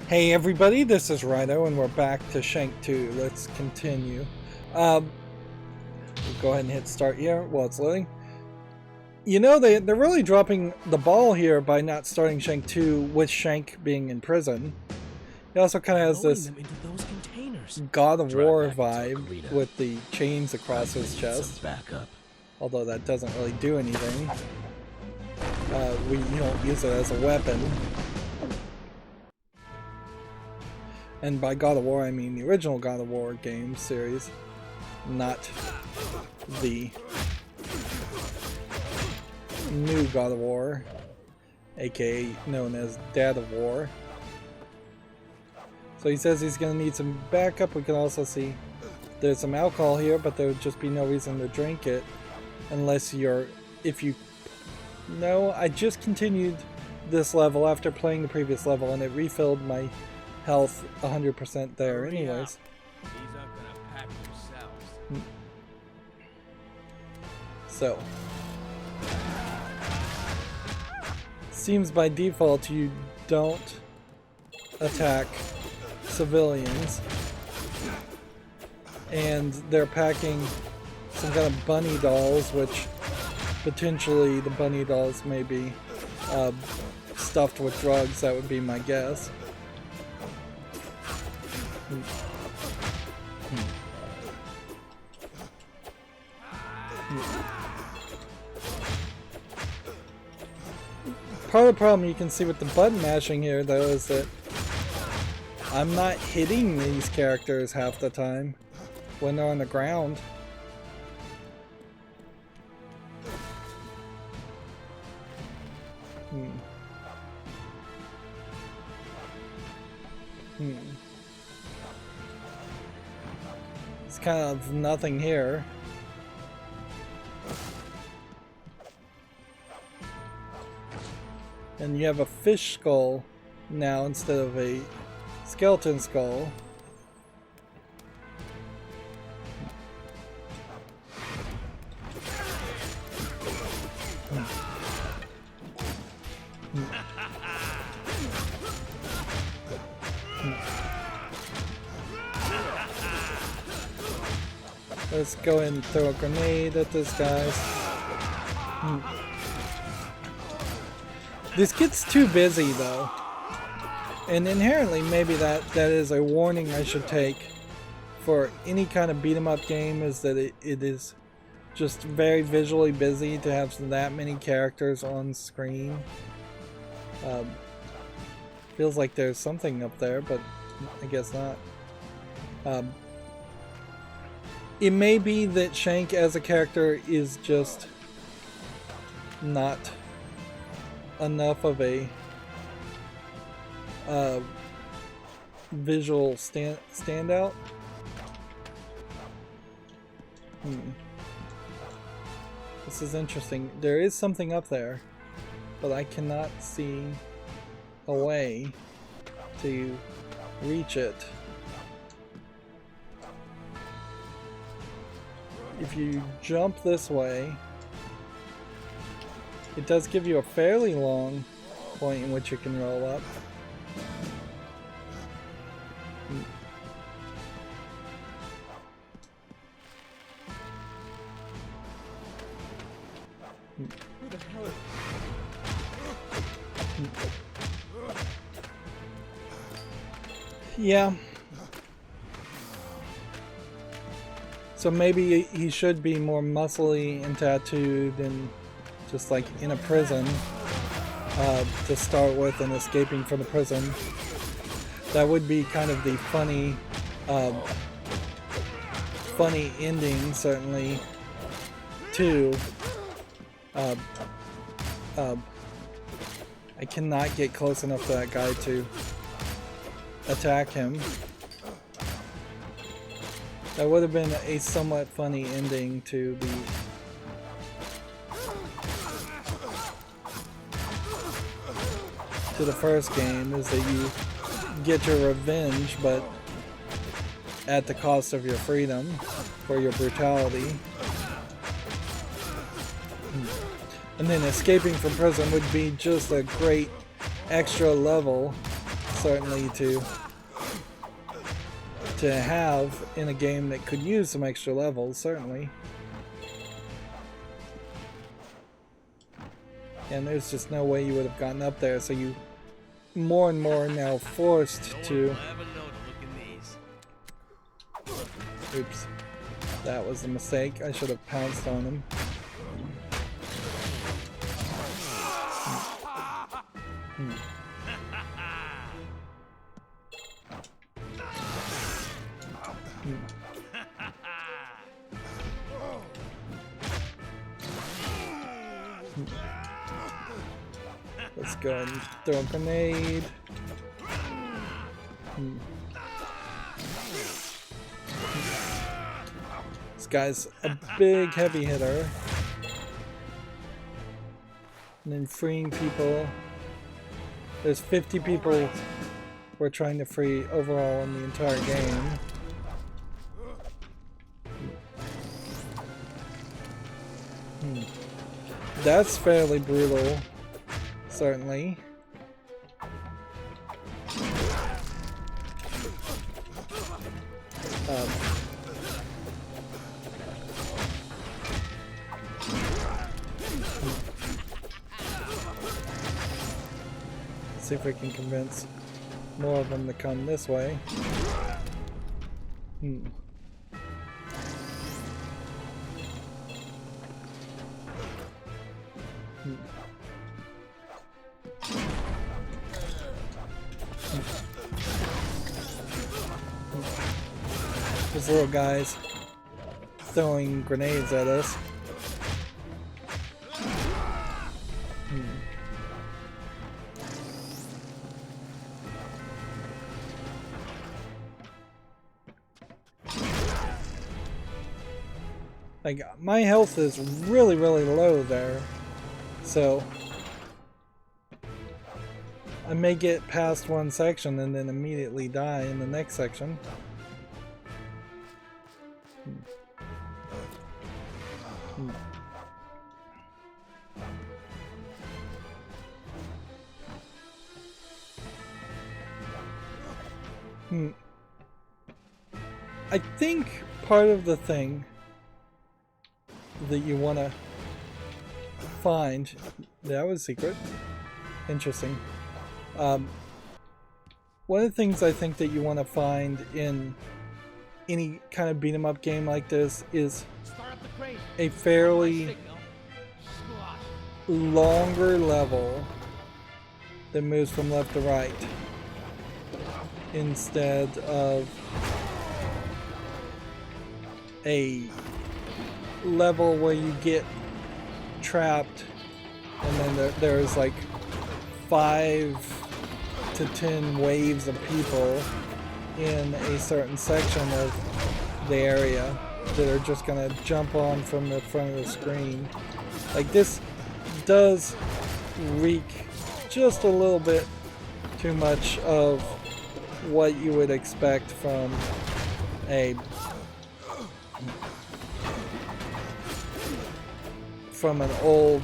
Hey everybody, this is Rydo and we're back to Shank 2. Let's continue. We'll go ahead and hit start here while it's loading. You know, they're really dropping the ball here by not starting Shank 2 with Shank being in prison. It also kind of has this God of War vibe with the chains across his chest. Although that doesn't really do anything. You don't use it as a weapon. And by God of War, I mean the original God of War game series, not the new God of War, aka known as Dad of War. So he says he's going to need some backup. We can also see there's some alcohol here, but there would just be no reason to drink it unless No, I just continued this level after playing the previous level and it refilled my health 100% there anyways. These aren't gonna pack yourselves. So seems by default you don't attack civilians, and they're packing some kind of bunny dolls, which potentially the bunny dolls may be stuffed with drugs. That would be my guess. Part of the problem you can see with the button mashing here, though, is that I'm not hitting these characters half the time when they're on the ground. It's kind of nothing here. And you have a fish skull now instead of a skeleton skull. Let's go ahead and throw a grenade at this guy. This gets too busy though. And inherently maybe that is a warning I should take for any kind of beat 'em up game, is that it is just very visually busy to have that many characters on screen. Feels like there's something up there, but I guess not. It may be that Shank as a character is just not enough of a visual standout. This is interesting. There is something up there, but I cannot see a way to reach it. If you jump this way, it does give you a fairly long point in which you can roll up. Who the hell? Yeah. So maybe he should be more muscly and tattooed and just like in a prison to start with, and escaping from the prison. That would be kind of the funny ending, certainly, too. I cannot get close enough to that guy to attack him. That would have been a somewhat funny ending to the first game, is that you get your revenge, but at the cost of your freedom for your brutality. And then escaping from prison would be just a great extra level certainly to have in a game that could use some extra levels, certainly. And there's just no way you would have gotten up there, so you more and more now forced to... Oops. That was a mistake. I should have pounced on him. Let's go and throw a grenade. This guy's a big heavy hitter. And then freeing people. There's 50 people we're trying to free overall in the entire game. That's fairly brutal, certainly. See if we can convince more of them to come this way. These little guys throwing grenades at us. Like, my health is really, really low there, so I may get past one section and then immediately die in the next section. I think part of the thing that you want to find... That was secret. Interesting. One of the things I think that you want to find in any kind of beat 'em up game like this is a fairly longer level that moves from left to right instead of a level where you get trapped and then there's like 5 to 10 waves of people in a certain section of the area that are just gonna jump on from the front of the screen. Like, this does reek just a little bit too much of what you would expect from an old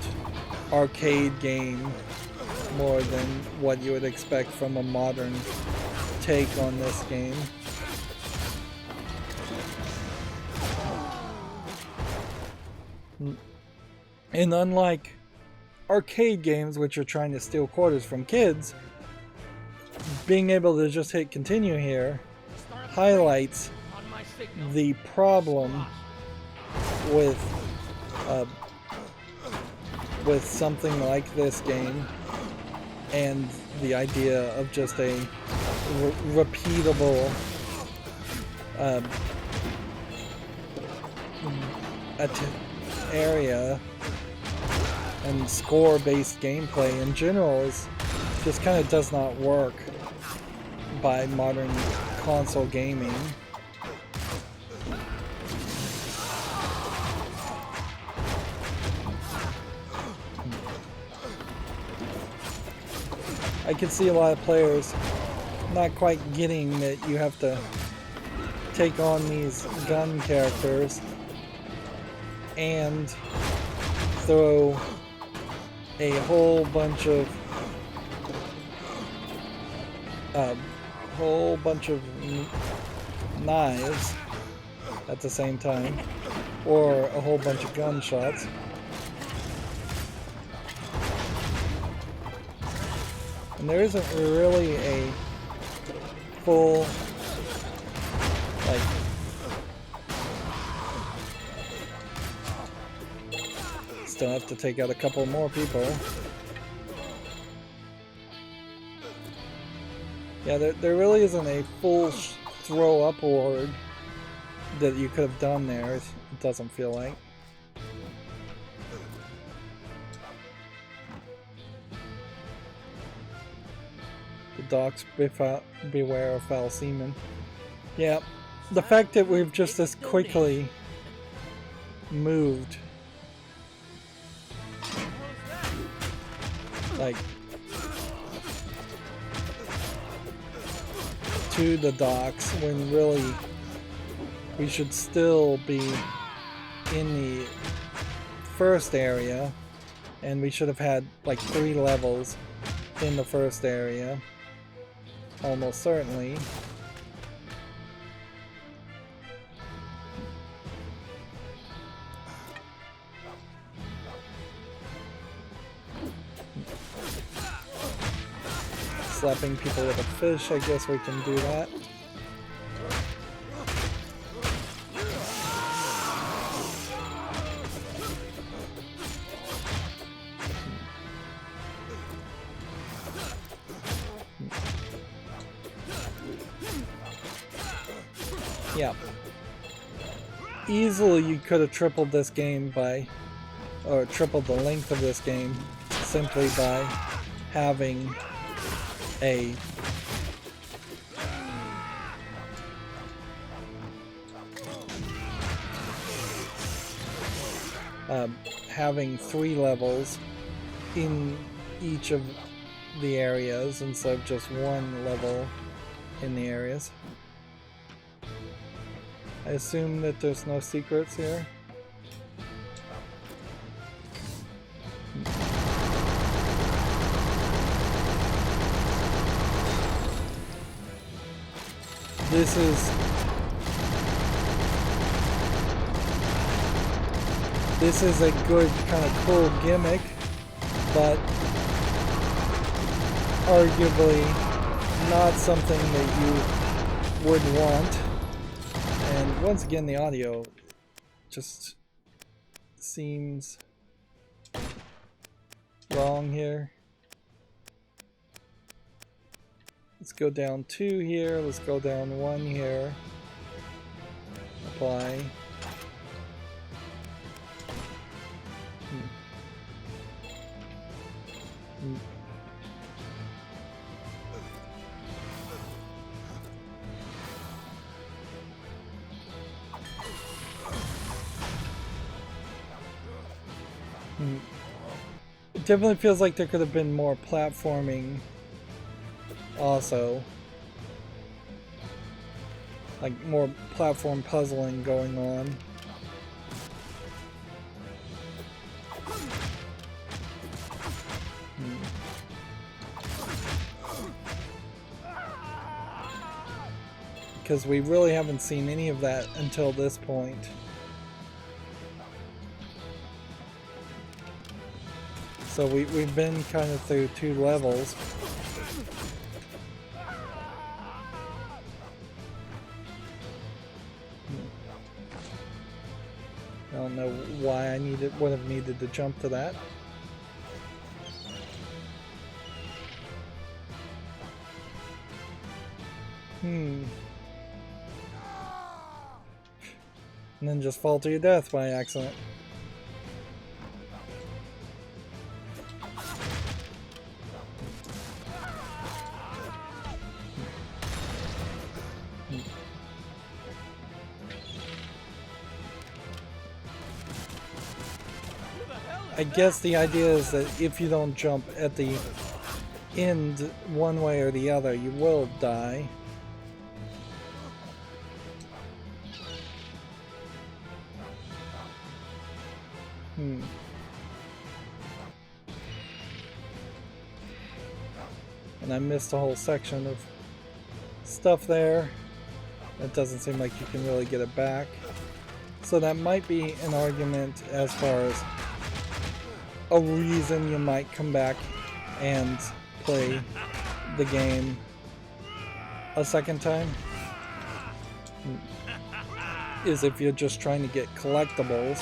arcade game more than what you would expect from a modern take on this game. And unlike arcade games, which are trying to steal quarters from kids, being able to just hit continue here highlights the problem with something like this game and the idea of just a repeatable area and score-based gameplay in general is just kind of does not work by modern console gaming. I can see a lot of players not quite getting that you have to take on these gun characters and throw a whole bunch of a whole bunch of knives at the same time, or a whole bunch of gunshots. And there isn't really a full, like, still have to take out a couple more people. Yeah, there really isn't a full throw upward that you could have done there. It doesn't feel like. The dogs beware of foul seamen. Yeah, the fact that we've just as quickly moved, like, to the docks when really we should still be in the first area, and we should have had like 3 levels in the first area, almost certainly. Slapping people with a fish, I guess we can do that. Yeah. Easily you could have tripled this game by, or tripled the length of this game simply by having a having 3 levels in each of the areas instead of just 1 level in the areas. I assume that there's no secrets here. This is a good kind of cool gimmick, but arguably not something that you would want. And once again, the audio just seems wrong here. Let's go down 2 here, let's go down 1 here. Apply. It definitely feels like there could have been more platforming also. Like more platform puzzling going on. Because we really haven't seen any of that until this point. So we've been kind of through 2 levels. I don't know why I would have needed to jump to that. And then just fall to your death by accident. I guess the idea is that if you don't jump at the end one way or the other, you will die. And I missed a whole section of stuff there. It doesn't seem like you can really get it back. So that might be an argument as far as a reason you might come back and play the game a second time. Is if you're just trying to get collectibles.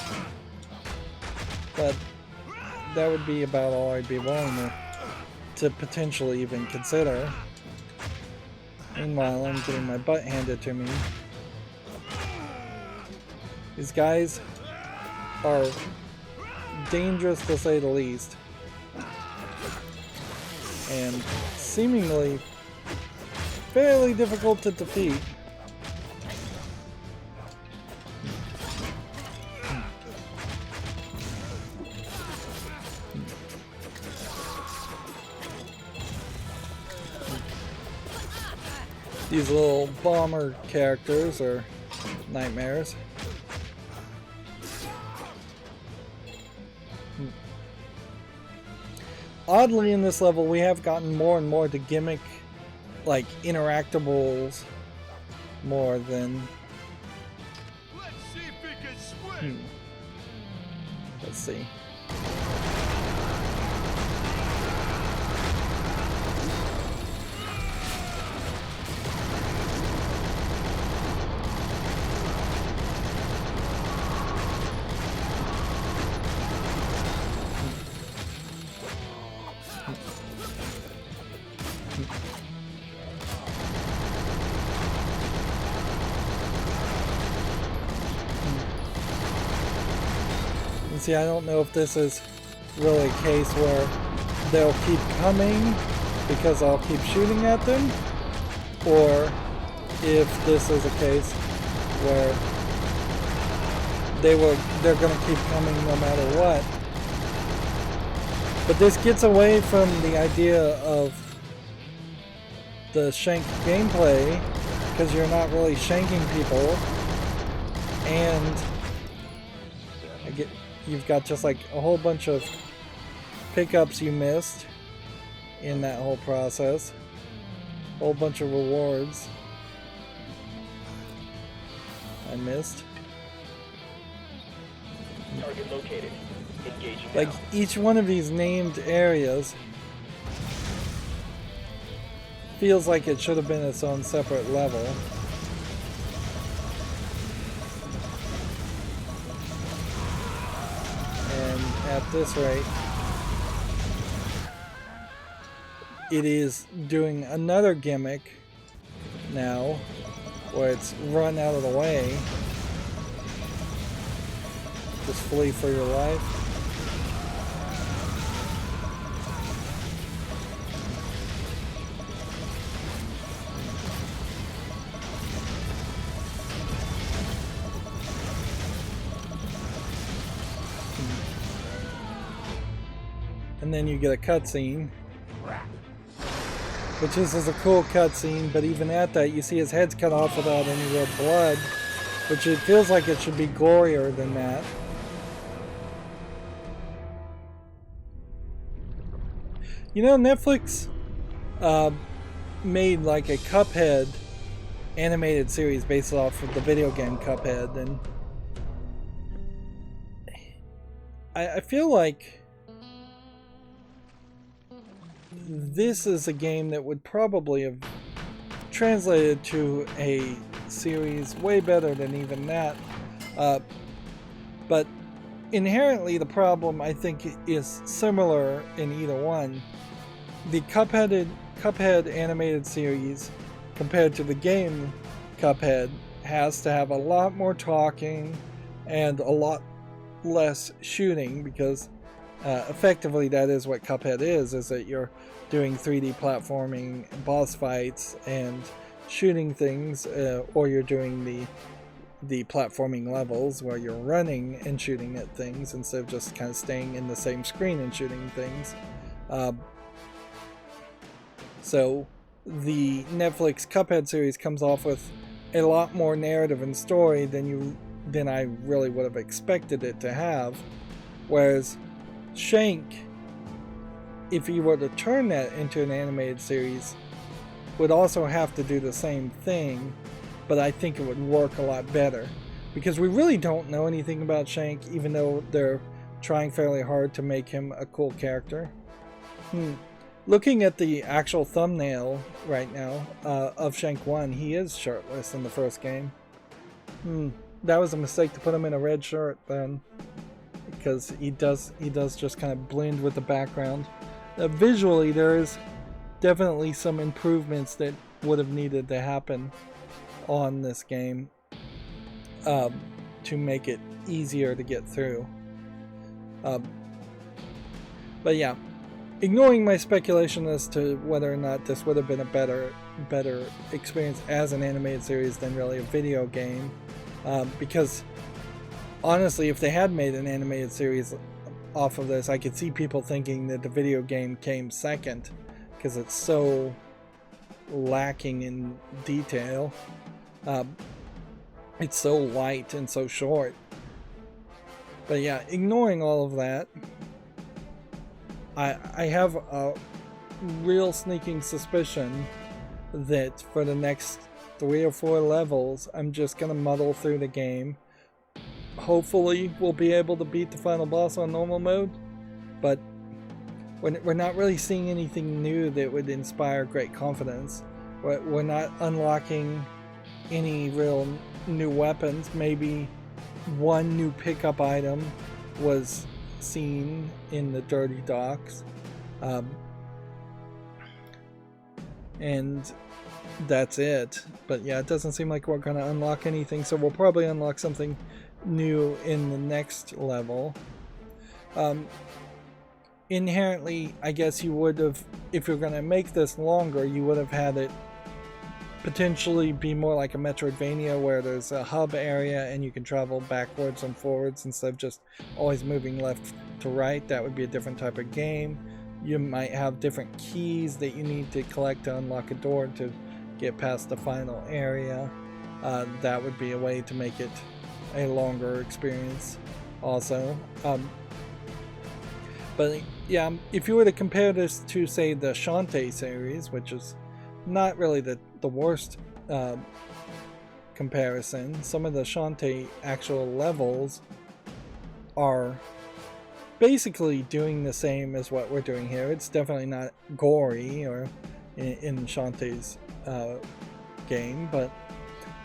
But that would be about all I'd be willing to potentially even consider. Meanwhile, I'm getting my butt handed to me. These guys are dangerous to say the least. And seemingly fairly difficult to defeat. These little bomber characters are nightmares. Oddly, in this level, we have gotten more and more to gimmick, like, interactables more than... Let's see if he can swim. Let's see. See, I don't know if this is really a case where they'll keep coming because I'll keep shooting at them, or if this is a case where they're going to keep coming no matter what. But this gets away from the idea of the Shank gameplay, because you're not really shanking people, and you've got just like a whole bunch of pickups you missed in that whole process. A whole bunch of rewards I missed. Target located. Engaging Like now. each one of these named areas feels like it should have been its own separate level. At this rate, it is doing another gimmick now where it's run out of the way. Just flee for your life. And then you get a cutscene, which is a cool cutscene, but even at that, you see his head's cut off without any real blood, which it feels like it should be gorier than that. You know, Netflix made like a Cuphead animated series based off of the video game Cuphead, and I feel like this is a game that would probably have translated to a series way better than even that. But inherently the problem, I think, is similar in either one. The Cuphead animated series compared to the game Cuphead has to have a lot more talking and a lot less shooting, because effectively that is what Cuphead is that you're doing 3D platforming boss fights and shooting things, or you're doing the platforming levels where you're running and shooting at things instead of just kind of staying in the same screen and shooting things. So the Netflix Cuphead series comes off with a lot more narrative and story than I really would have expected it to have, whereas Shank, if you were to turn that into an animated series, would also have to do the same thing, but I think it would work a lot better. Because we really don't know anything about Shank, even though they're trying fairly hard to make him a cool character. Looking at the actual thumbnail right now of Shank 1, he is shirtless in the first game. That was a mistake to put him in a red shirt then, because he does just kind of blend with the background. Visually, there is definitely some improvements that would have needed to happen on this game to make it easier to get through. But yeah, ignoring my speculation as to whether or not this would have been a better experience as an animated series than really a video game, because honestly, if they had made an animated series off of this, I could see people thinking that the video game came second, because it's so lacking in detail. It's so light and so short. But yeah, ignoring all of that, I have a real sneaking suspicion that for the next 3 or 4 levels, I'm just gonna muddle through the game. Hopefully we'll be able to beat the final boss on normal mode, but we're not really seeing anything new that would inspire great confidence. We're not unlocking any real new weapons. Maybe one new pickup item was seen in the Dirty Docks, and that's it. But yeah, it doesn't seem like we're going to unlock anything, so we'll probably unlock something new in the next level. Inherently, I guess you would have, if you're going to make this longer, you would have had it potentially be more like a Metroidvania, where there's a hub area and you can travel backwards and forwards instead of just always moving left to right. That would be a different type of game. You might have different keys that you need to collect to unlock a door to get past the final area. That would be a way to make it a longer experience also. But yeah, if you were to compare this to, say, the Shantae series, which is not really the worst comparison, some of the Shantae actual levels are basically doing the same as what we're doing here. It's definitely not gory or in Shantae's game, but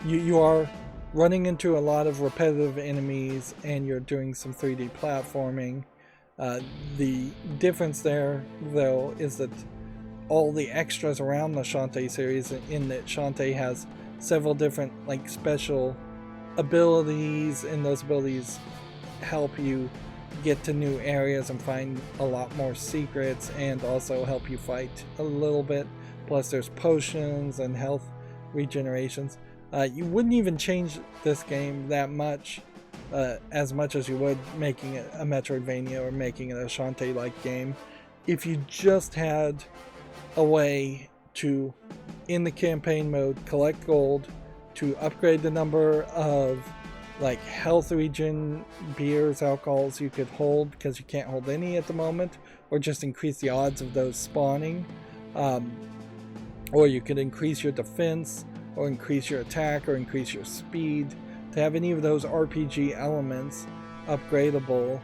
you are running into a lot of repetitive enemies and you're doing some 3D platforming. The difference there, though, is that all the extras around the Shantae series, in that Shantae has several different like special abilities, and those abilities help you get to new areas and find a lot more secrets, and also help you fight a little bit. Plus there's potions and health regenerations. You wouldn't even change this game that much, as much as you would making it a Metroidvania or making it a Shantae-like game, if you just had a way to, in the campaign mode, collect gold to upgrade the number of like health regen beers, alcohols you could hold, because you can't hold any at the moment, or just increase the odds of those spawning, or you could increase your defense, or increase your attack, or increase your speed. To have any of those RPG elements upgradable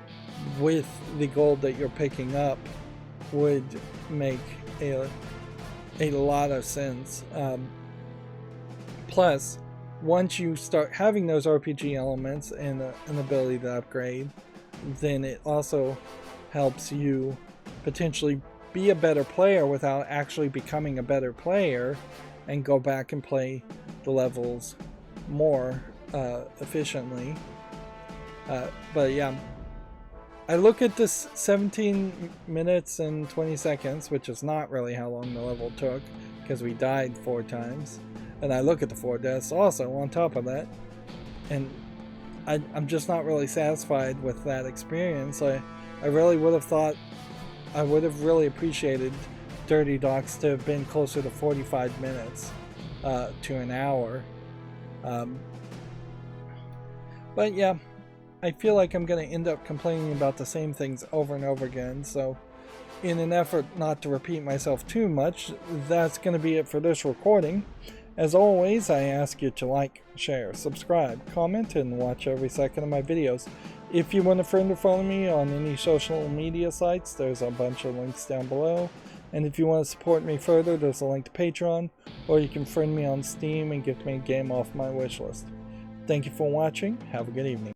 with the gold that you're picking up would make a lot of sense. Plus, once you start having those RPG elements and an ability to upgrade, then it also helps you potentially be a better player without actually becoming a better player, and go back and play the levels more efficiently. But yeah, I look at this 17 minutes and 20 seconds, which is not really how long the level took, because we died 4 times. And I look at the 4 deaths also on top of that, and I'm just not really satisfied with that experience. I really would have thought, I would have really appreciated Dirty Docks to have been closer to 45 minutes to an hour. But yeah, I feel like I'm going to end up complaining about the same things over and over again, so in an effort not to repeat myself too much, that's going to be it for this recording. As always, I ask you to like, share, subscribe, comment, and watch every second of my videos. If you want a friend or follow me on any social media sites, there's a bunch of links down below. And if you want to support me further, there's a link to Patreon, or you can friend me on Steam and gift me a game off my wishlist. Thank you for watching. Have a good evening.